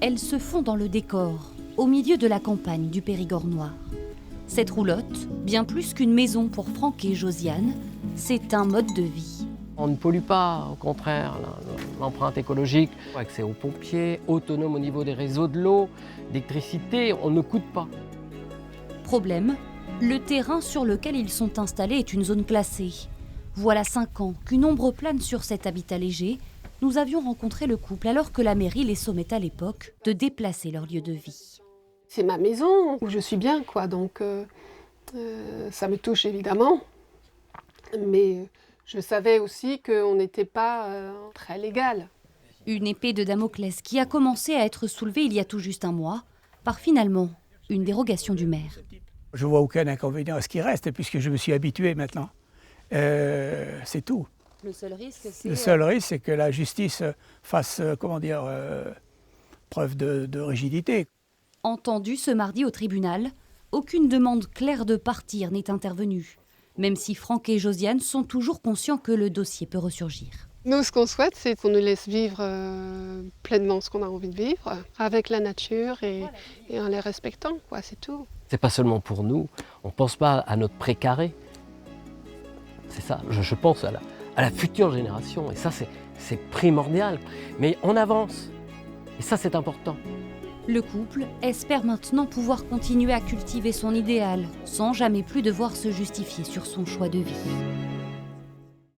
Elle se fond dans le décor, au milieu de la campagne du Périgord noir. Cette roulotte, bien plus qu'une maison pour Franck et Josiane, c'est un mode de vie. On ne pollue pas, au contraire, l'empreinte écologique, accès aux pompiers, autonome au niveau des réseaux de l'eau, d'électricité, on ne coûte pas. Problème, le terrain sur lequel ils sont installés est une zone classée. Voilà 5 ans qu'une ombre plane sur cet habitat léger. Nous avions rencontré le couple alors que la mairie les sommait à l'époque de déplacer leur lieu de vie. C'est ma maison où je suis bien, quoi. Donc ça me touche évidemment. Mais je savais aussi qu'on n'était pas très légal. Une épée de Damoclès qui a commencé à être soulevée il y a tout juste un mois, par finalement une dérogation du maire. Je vois aucun inconvénient à ce qui reste, puisque je me suis habitué maintenant. C'est tout. Le seul risque, Le seul risque, c'est que la justice fasse, preuve de rigidité. Entendu ce mardi au tribunal, aucune demande claire de partir n'est intervenue, même si Franck et Josiane sont toujours conscients que le dossier peut ressurgir. Nous, ce qu'on souhaite, c'est qu'on nous laisse vivre pleinement ce qu'on a envie de vivre, avec la nature et en les respectant, quoi, c'est tout. C'est pas seulement pour nous, on ne pense pas à notre précaré. C'est ça, je pense à la future génération, et ça c'est primordial. Mais on avance, et ça c'est important. Le couple espère maintenant pouvoir continuer à cultiver son idéal, sans jamais plus devoir se justifier sur son choix de vie.